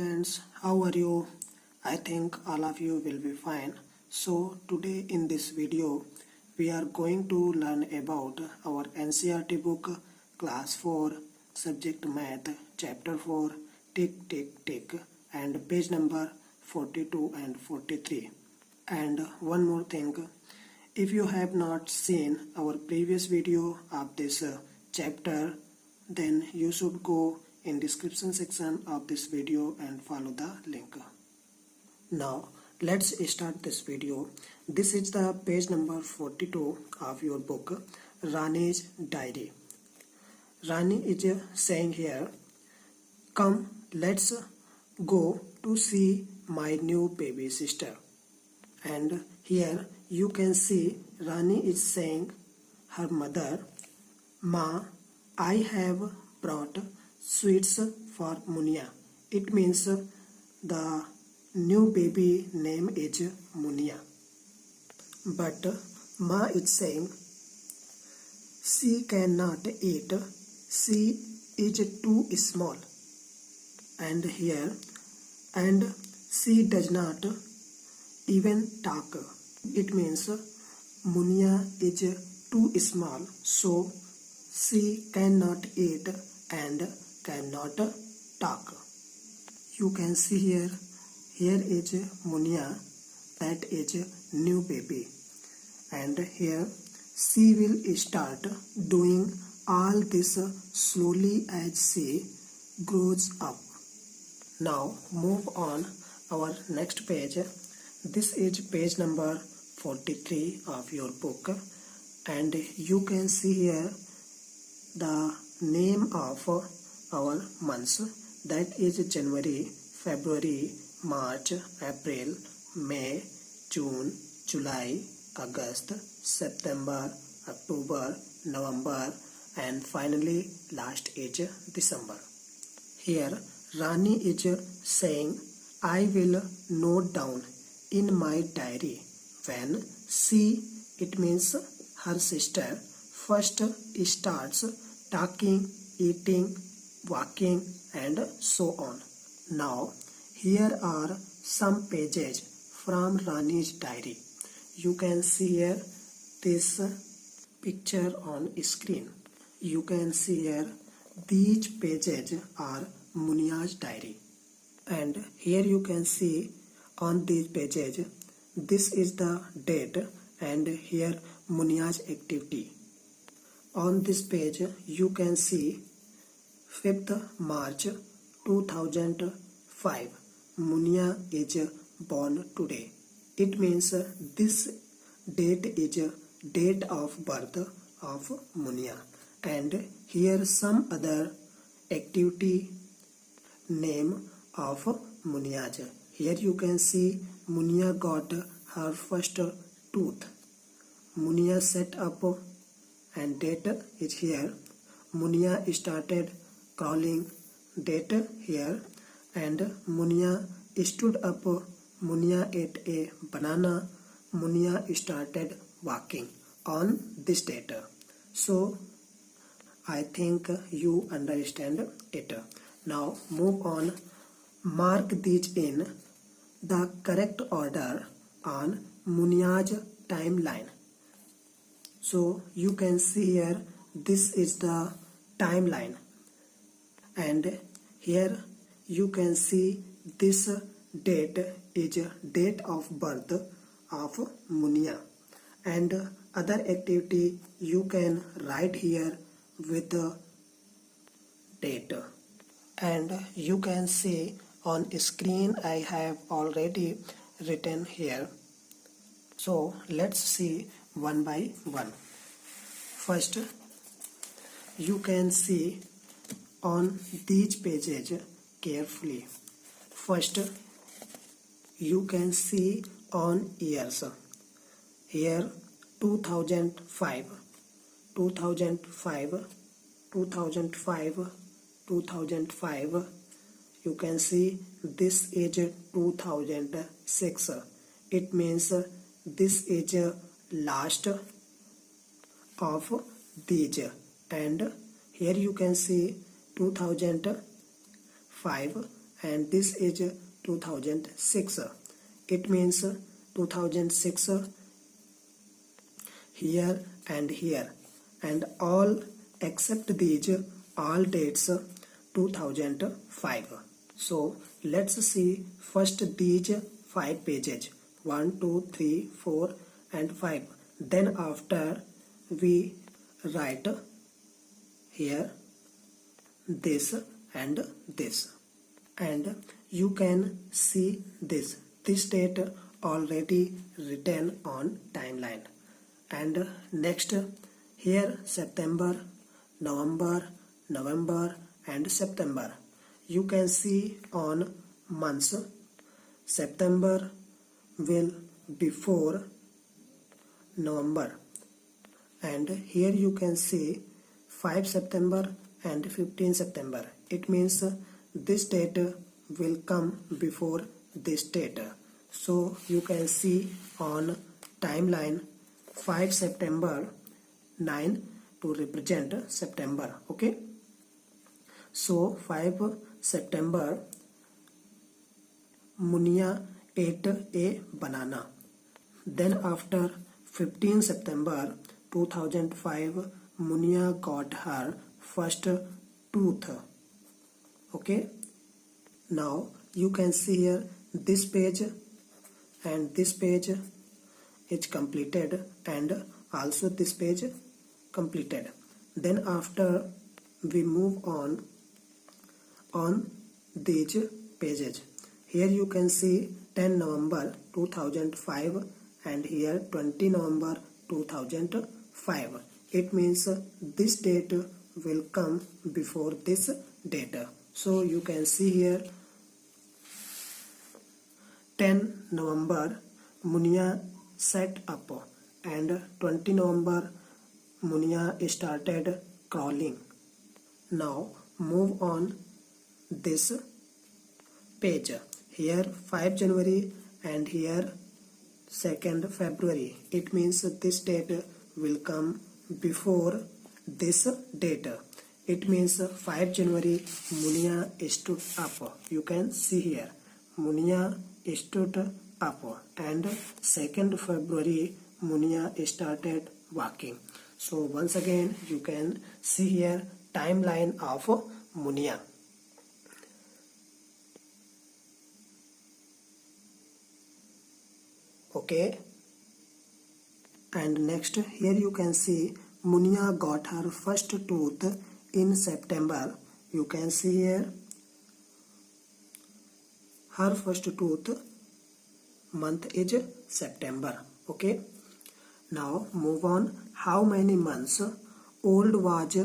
students, how are you? I think all of you will be fine. So today in this video we are going to learn about our NCERT book class 4 subject math chapter 4 tick tick tick and page number 42 and 43. And one more thing, if you have not seen our previous video of this chapter, then you should go in description section of this video and follow the link. Now let's start this video. This is the page number 42 of your book, Rani's Diary. Rani is saying here, come, let's go to see my new baby sister. And here you can see Rani is saying her mother, Ma, I have brought sweets for Munia. It means the new baby name is Munia. But Ma is saying she cannot eat, she is too small. And here, and she does not even talk. It means Munia is too small, so she cannot eat and cannot talk. You can see here is Munia, that is new baby, and here she will start doing all this slowly as she grows up. Now move on our next page. This is page number 43 of your book, and you can see here the name of our months, that is January, February, March, April, May, June, July, August, September, October, November, and finally last is December. Here Rani is saying, I will note down in my diary when she, it means her sister, first starts talking, eating, walking, and so on. Now here are some pages from Rani's diary. You can see here this picture on screen. You can see here these pages are Munia's diary, and here you can see on these pages this is the date and here Munia's activity. On this page you can see 5th March 2005. Munia is born today. It means this date is date of birth of Munia. And here some other activity name of Munia's. Here you can see Munia got her first tooth. Munia set up, and date is here. Munia started crawling, date here, and Munia stood up. Munia ate a banana. Munia started walking on this date. So I think you understand it. Now move on. Mark these in the correct order on Munia's timeline. So you can see here this is the timeline, and here you can see this date is date of birth of Munia, and other activity you can write here with the date. And you can see on screen I have already written here. So let's see one by one. First, you can see on these pages carefully. First, you can see on years. Here 2005, 2005, 2005, 2005. You can see this is 2006. It means this is last of these, and here you can see 2005, and this is 2006. It means 2006 here and here, and all except these all dates 2005. So let's see first these 5 pages, 1, 2, 3, 4 and 5. Then after we write here this and this, and you can see this date already written on timeline. And next here September, November, and September. You can see on months. September will before November, and here you can see 5 September and 15 September. It means this date will come before this date. So you can see on timeline 5 September 9 to represent September. Okay, so 5 September Munia ate a banana. Then after 15 September 2005 Munia got her first tooth. Okay, now you can see here this page and this page is completed, and also this page completed. Then after we move on these pages. Here you can see 10 November 2005 and here 20 November 2005. It means this date will come before this date. So you can see here 10 November Munia set up, and 20 November Munia started crawling. Now move on this page. Here 5 January and here 2nd February. It means this date will come before this date. It means 5 January Munia stood up. You can see here Munia stood up, and 2nd February Munia started walking. So once again you can see here timeline of Munia. Okay, and next here you can see Munia got her first tooth in September. You can see here her first tooth month is September. Okay, now move on. How many months old was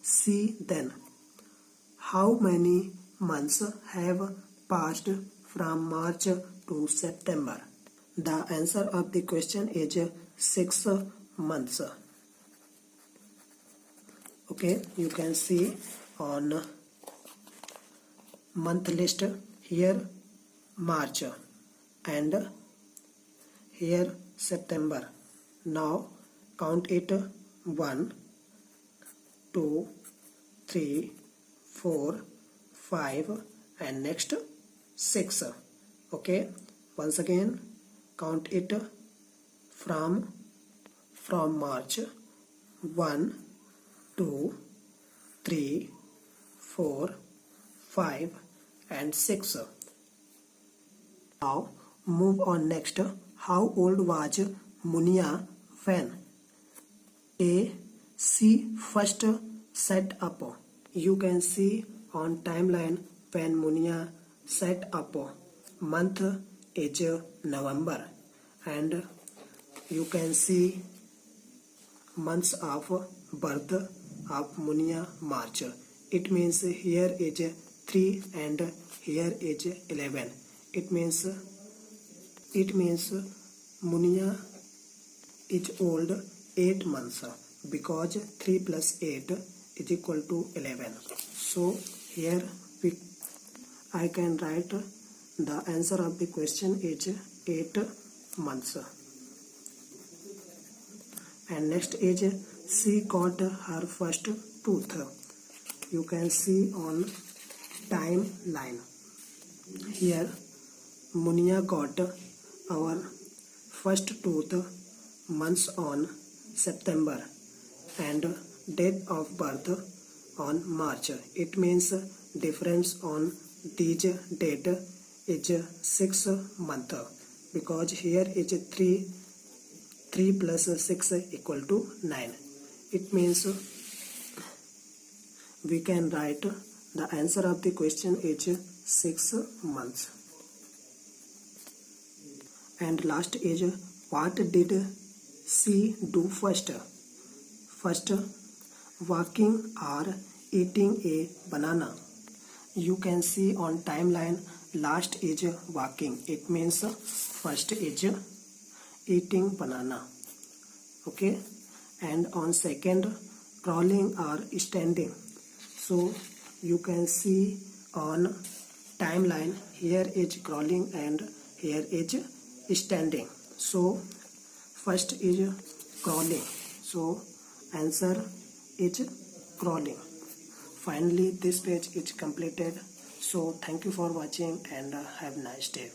she then? How many months have passed from March to September? The answer of the question is 6 months. Okay, you can see on month list here March and here September. Now count it 1, 2, 3, 4, 5 and next 6. Okay, once again count it from March 1, 2, 3, 4, 5 and 6. Now move on next. How old was Munia when she first set up? You can see on timeline when Munia set up. Month is November, and you can see months of birth of Munia March. It means here is 3 and here is 11. It means Munia is old 8 months, because 3 plus 8 is equal to 11. So here I can write the answer of the question is 8 months. And next is she got her first tooth. You can see on timeline. here Munia got our first tooth months on September and date of birth on March. It means difference on these date is 6 month, because here is 3 plus 6 equal to 9. It means we can write the answer of the question is 6 months. And last is, what did she do first? First, walking or eating a banana. You can see on timeline, last is walking. It means first is eating banana. Okay, and on second, crawling or standing. So you can see on timeline, here is crawling and here is standing. So first is crawling. So answer is crawling. Finally, this page is completed. So thank you for watching and have a nice day.